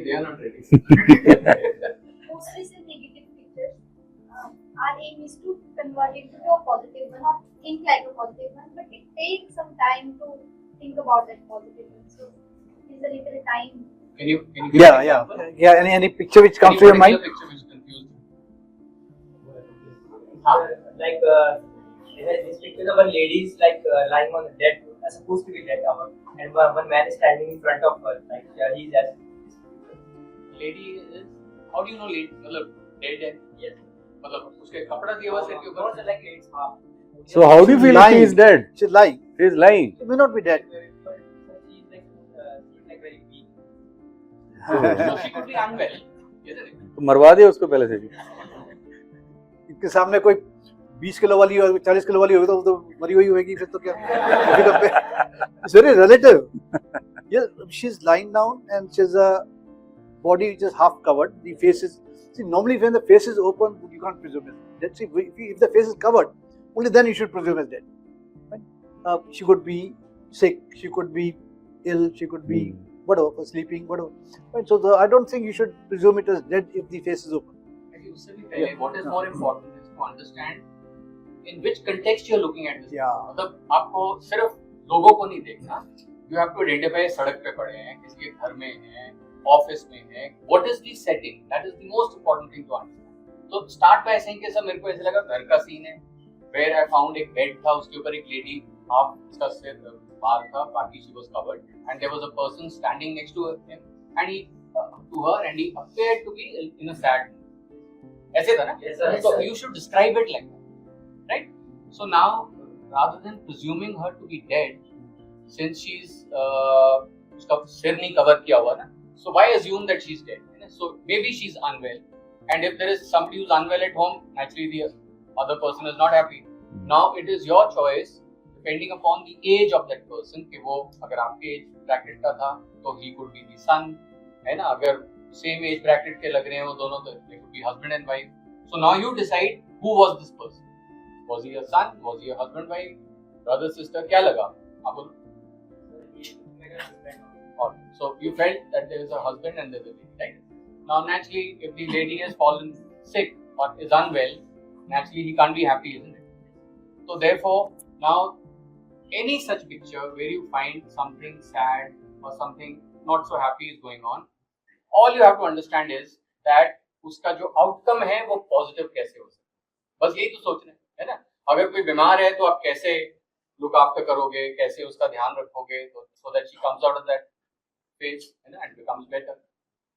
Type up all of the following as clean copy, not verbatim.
they are not ready. Mostly say negative pictures. Our aim is to convert it to a positive one, not think like a positive one, but it takes some time to think about that positive one. So it's a little time. Can you give Yeah, an yeah, example? yeah. Any picture which comes to Any your mind? particular picture which confused you? Like in this picture, the one lady is lying on the dead, supposed to be dead, and one man is standing in front of her. Like he's as Lady is, how do you know lady? मतलब dead है? yes. मतलब उसके कपड़ा दिया हुआ सिर के ऊपर? No, like it's half. So how do you feel if he is dead? She's lying. He is lying. She may not be dead. But she's like very weak. So she could be unwell, isn't it? तो मरवा दिया उसको पहले से जी. इनके सामने कोई 20 kilo वाली और 40 किलो वाली होगी तो वो तो मरी हुई होगी फिर तो क्या? It's very relative. Yes, she's lying down and she's a body which is half covered. The face is, see, normally when the face is open, you can't presume it's dead. See, if the face is covered, only then you should presume it's dead. Right? She could be sick, she could be ill, she could be whatever, sleeping, whatever. Right? So I don't think you should presume it as dead if the face is open. उससे भी पहले what is more important is to understand in which context you are looking at this. Yeah. मतलब आपको सिर्फ लोगों को नहीं देखना. You have to identify सड़क पे पड़े हैं, किसी के घर में हैं, ऑफिस में हैं. What is the setting? That is the most important thing to understand. So start by saying कि सब मेरे को ऐसे लगा घर का सीन है. Where I found एक बेड था, उसके ऊपर एक लेडी हाफ उसका सिर बाहर था, बाकी she was covered, and there was a person standing next to him, and he to her, and he appeared to be in a sad mood. ऐसे था ना? Yes, sir. So you should describe it like that, right? So now, rather than presuming her to be dead, since she's उसका सिर नहीं cover किया हुआ ना, so why assume that she's dead? So maybe she's unwell, and if there is somebody who's unwell at home, naturally the other person is not happy. Now it is your choice, depending upon the age of that person, कि वो अगर आपके age bracket का था, तो he could be the son, है ना? अगर same age bracket के लग रहे हैं वो दोनों, तो they could be husband and wife. So now you decide who was this person. Was he a son? Was he a husband, wife, brother, sister? क्या लगा? आप बोलो. So you felt that there is a husband and there is a lady, right? Now naturally, if the lady has fallen sick or is unwell, naturally he can't be happy, isn't it? So therefore, now any such picture where you find something sad or something not so happy is going on, all you have to understand is that उसका जो outcome है वो positive कैसे हो सकता है. बस यही तो सोचना है ना. अगर कोई बीमार है तो आप कैसे लुक आफ्टर करोगे, कैसे उसका ध्यान रखोगे, तो so that she comes out of that phase, and becomes better.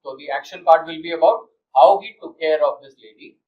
So the action part will be about how he took care of this lady